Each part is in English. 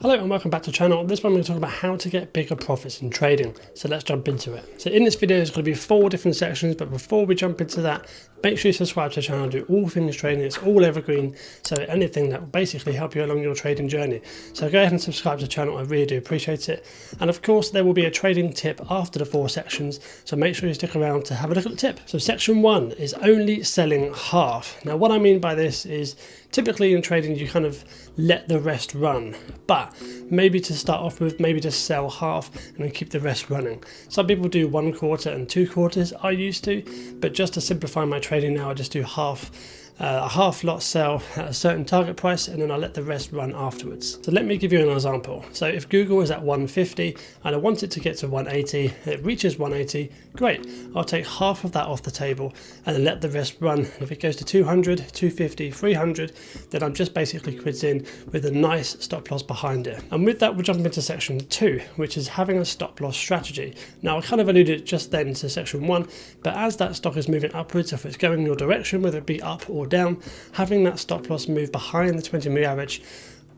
Hello and welcome back to the channel. This one I'm going to talk about how to get bigger profits in trading. So let's jump into it. So in this video there's going to be 4 different sections, but before we jump into that, make sure you subscribe to the channel. I do all things trading. It's all evergreen, so anything that will basically help you along your trading journey. So go ahead and subscribe to the channel. I really do appreciate it. And of course there will be a trading tip after the 4 sections, so make sure you stick around to have a look at the tip. So section 1 is only selling half. Now what I mean by this is typically in trading you kind of let the rest run, but maybe to start off with, maybe just sell half and then keep the rest running. Some people do 1 quarter and 2 quarters, I used to, but just to simplify my trading now I just do a half lot sell at a certain target price and then I let the rest run afterwards. So let me give you an example. So if Google is at 150 and I want it to get to 180, it reaches 180, great. I'll take half of that off the table and then let the rest run. If it goes to 200, 250, 300, then I'm just basically quid in with a nice stop loss behind it. And with that we'll jump into section 2, which is having a stop loss strategy. Now I kind of alluded just then to section 1, but as that stock is moving upwards, if it's going your direction, whether it be up or down, having that stop loss move behind the 20 moving average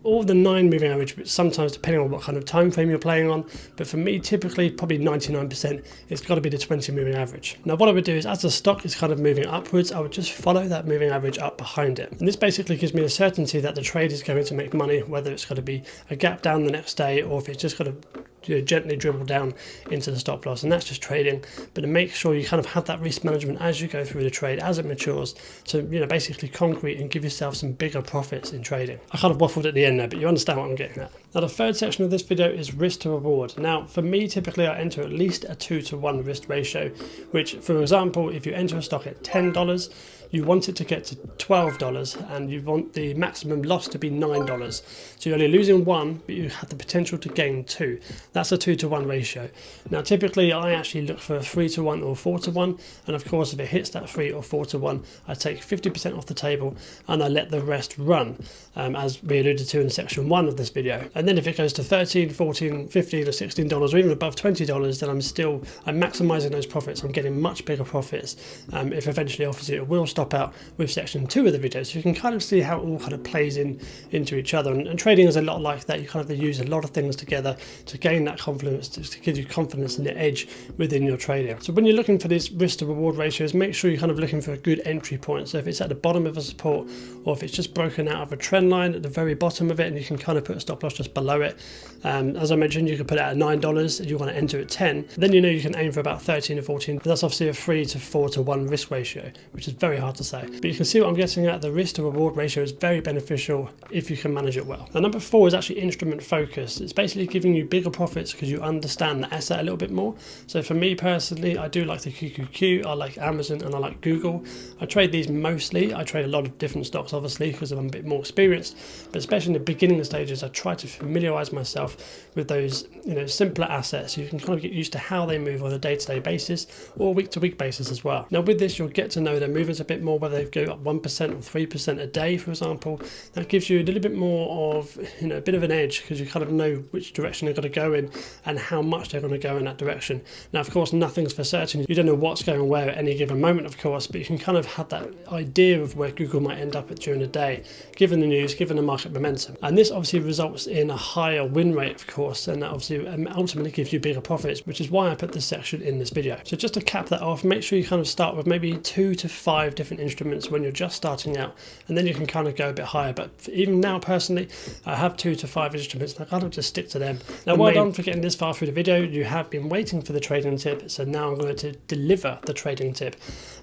or the 9 moving average, but sometimes depending on what kind of time frame you're playing on, but for me typically probably 99% it's got to be the 20 moving average. Now what I would do is as the stock is kind of moving upwards, I would just follow that moving average up behind it, and this basically gives me a certainty that the trade is going to make money, whether it's going to be a gap down the next day or if it's just going to gently dribble down into the stop loss. And that's just trading, but to make sure you kind of have that risk management as you go through the trade as it matures, so basically concrete and give yourself some bigger profits in trading. I kind of waffled at the end there, but you understand what I'm getting at. Now the third section of this video is risk to reward. Now for me typically I enter at least a 2-to-1 risk ratio, which for example if you enter a stock at $10, you want it to get to $12 and you want the maximum loss to be $9. So you're only losing 1, but you have the potential to gain 2. That's a 2-to-1 ratio. Now typically I actually look for a 3-to-1 or 4-to-1, and of course if it hits that 3 or 4-to-1, I take 50% off the table and I let the rest run, as we alluded to in section 1 of this video. And then if it goes to $13, $14, $15 or $16 or even above $20, then I'm maximizing those profits. I'm getting much bigger profits if eventually obviously it will stop out with section 2 of the video, so you can kind of see how it all kind of plays into each other, and trading is a lot like that. You kind of use a lot of things together to gain that confidence, to give you confidence and the edge within your trading. So when you're looking for these risk to reward ratios, make sure you're kind of looking for a good entry point. So if it's at the bottom of a support or if it's just broken out of a trend line at the very bottom of it and you can kind of put a stop loss just below it, as I mentioned you could put it at $9 if you want to enter at 10, then you can aim for about 13 or 14, but that's obviously a 3 to 4 to 1 risk ratio, which is very hard to say. But you can see what I'm getting at. The risk to reward ratio is very beneficial if you can manage it well. Now number 4 is actually instrument focus. It's basically giving you bigger profits because you understand the asset a little bit more. So for me personally, I do like the QQQ, I like Amazon and I like Google. I trade these mostly. I trade a lot of different stocks obviously because I'm a bit more experienced, but especially in the beginning stages I try to familiarize myself with those simpler assets so you can kind of get used to how they move on a day-to-day basis or week-to-week basis as well. Now with this you'll get to know their movements a bit more, whether they go up 1% or 3% a day for example. That gives you a little bit more of a bit of an edge because you kind of know which direction they're going to go in and how much they're going to go in that direction. Now of course nothing's for certain, you don't know what's going where at any given moment of course, but you can kind of have that idea of where Google might end up at during the day given the news, given the market momentum, and this obviously results in a higher win rate of course, and that obviously ultimately gives you bigger profits, which is why I put this section in this video. So just to cap that off, make sure you kind of start with maybe 2 to 5 different instruments when you're just starting out, and then you can kind of go a bit higher. But even now personally I have 2 to 5 instruments and I kind of just stick to them. Now well done for getting this far through the video. You have been waiting for the trading tip, so now I'm going to deliver the trading tip,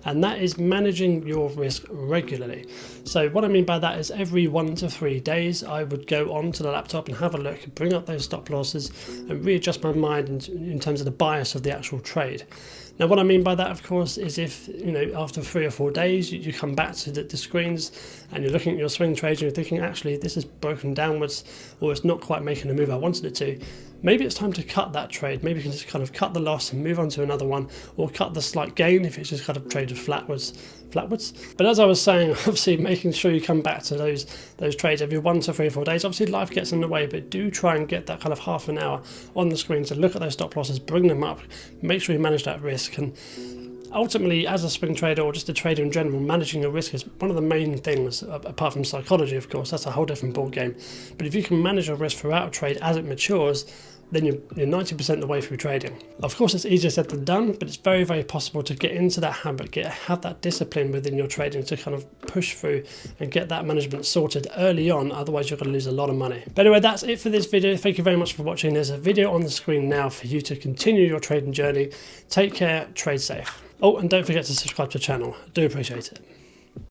and that is managing your risk regularly. So what I mean by that is every 1 to 3 days I would go onto the laptop and have a look, bring up those stop losses and readjust my mind in terms of the bias of the actual trade. Now what I mean by that of course is if after 3 or 4 days you come back to the screens and you're looking at your swing trades and you're thinking actually this is broken downwards or it's not quite making the move I wanted it to, maybe it's time to cut that trade. Maybe you can just kind of cut the loss and move on to another one, or cut the slight gain if it's just kind of traded flatwards. But as I was saying, obviously making sure you come back to those trades every 1 to 3 or 4 days. Obviously life gets in the way, but do try and get that kind of half an hour on the screen to look at those stop losses, bring them up, make sure you manage that risk. And Ultimately, as a swing trader or just a trader in general, managing your risk is one of the main things, apart from psychology, of course. That's a whole different ball game. But if you can manage your risk throughout a trade as it matures, then you're 90% of the way through trading. Of course, it's easier said than done, but it's very, very possible to get into that habit, have that discipline within your trading to kind of push through and get that management sorted early on. Otherwise, you're going to lose a lot of money. But anyway, that's it for this video. Thank you very much for watching. There's a video on the screen now for you to continue your trading journey. Take care, trade safe. Oh, and don't forget to subscribe to the channel. I do appreciate it.